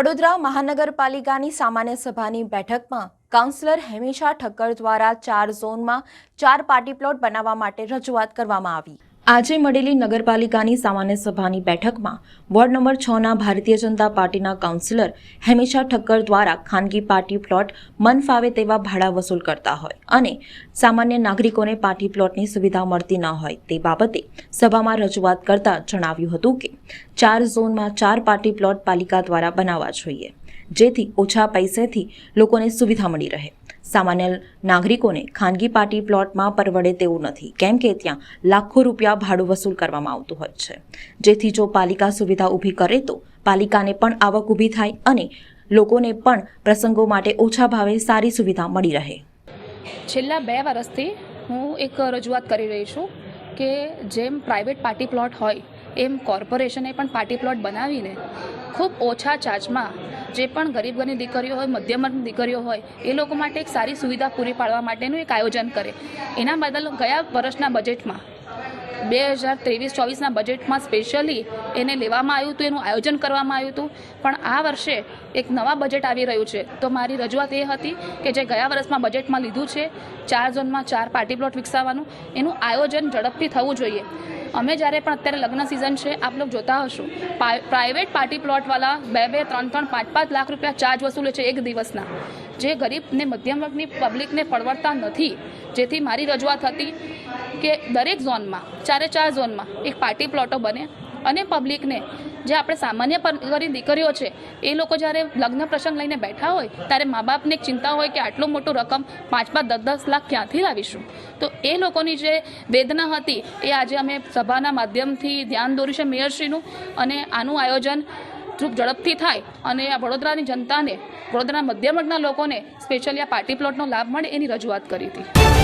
વડોદરા મહાનગરપાલિકાની સામાન્ય સભાની બેઠકમાં કાઉન્સિલર હેમિશા ઠક્કર દ્વારા 4 ઝોનમાં 4 પાર્ટી પ્લોટ બનાવવા માટે રજૂઆત કરવામાં આવી। આજે મળેલી નગરપાલિકાની સામાન્ય સભાની બેઠકમાં વોર્ડ નંબર 6ના ભારતીય જનતા પાર્ટીના કાઉન્સિલર હેમિશા ઠક્કર દ્વારા ખાનગી પાર્ટી પ્લોટ મન ફાવે તેવા ભાડા વસૂલ કરતા હોય અને સામાન્ય નાગરિકોને પાર્ટી પ્લોટની સુવિધા મળતી ન હોય તે બાબતે સભામાં રજૂઆત કરતા જણાવ્યું હતું કે 4 ઝોનમાં 4 પાર્ટી પ્લોટ પાલિકા દ્વારા બનાવવા જોઈએ, જેથી ઓછા પૈસેથી લોકોને સુવિધા મળી રહે। સામાન્ય નાગરિકોને ખાનગી પાર્ટી પ્લોટમાં પરવડે તેવું નથી, કેમ કે ત્યાં લાખો રૂપિયા ભાડું વસૂલ કરવામાં આવતું હોય છે, જેથી જો પાલિકા સુવિધા ઊભી કરે તો પાલિકાને પણ આવક ઊભી થાય અને લોકોને પણ પ્રસંગો માટે ઓછા ભાવે સારી સુવિધા મળી રહે। છેલ્લા 2 વર્ષથી હું એક રજૂઆત કરી રહી છું કે જેમ પ્રાઇવેટ પાર્ટી પ્લોટ હોય એમ કોર્પોરેશને પણ પાર્ટી પ્લોટ બનાવીને ખૂબ ઓછા ચાર્જમાં જે પણ ગરીબ દીકરીઓ હોય, મધ્યમ દીકરીઓ હોય એ લોકો માટે એક સારી સુવિધા પૂરી પાડવા માટેનું એક આયોજન કરે। એના બદલ ગયા વર્ષના બજેટમાં 2023-24ના બજેટમાં સ્પેશિયલી એને લેવામાં આવ્યું હતું, એનું આયોજન કરવામાં આવ્યું હતું, પણ આ વર્ષે એક નવા બજેટ આવી રહ્યું છે। તો મારી રજૂઆત એ હતી કે જે ગયા વર્ષમાં બજેટમાં લીધું છે 4 ઝોનમાં 4 પાર્ટી પ્લોટ વિકસાવવાનું, એનું આયોજન ઝડપથી થવું જોઈએ। અમે જ્યારે પણ અત્યારે લગ્ન સિઝન છે, આપ લોકો જોતા હશો પ્રાઇવેટ પાર્ટી પ્લોટવાળા 2-2, 3-3, 5-5 લાખ રૂપિયા ચાર્જ વસૂલે છે એક દિવસના, જે ગરીબ ને મધ્યમ વર્ગની પબ્લિકને પરવડતા નથી। જેથી મારી રજૂઆત હતી કે દરેક ઝોનમાં 4 ઝોનમાં એક પાર્ટી પ્લોટો બને અને પબ્લિકને જે આપણે સામાન્ય ગરીબ દીકરીઓ છે એ લોકો જ્યારે લગ્ન પ્રસંગ લઈને બેઠા હોય ત્યારે મા બાપને એક ચિંતા હોય કે આટલો મોટો રકમ 5-5, 10-10 લાખ ક્યાંથી લાવીશું। તો એ લોકોની જે વેદના હતી એ આજે અમે સભાના માધ્યમથી ધ્યાન દોર્યું છે મેયરશ્રીનું, અને આનું આયોજન ખૂબ ઝડપથી થાય અને આ વડોદરાની જનતાને, વડોદરાના મધ્યમ વર્ગના લોકોને સ્પેશિયલી આ પાર્ટી પ્લોટનો લાભ મળે એની રજૂઆત કરી હતી।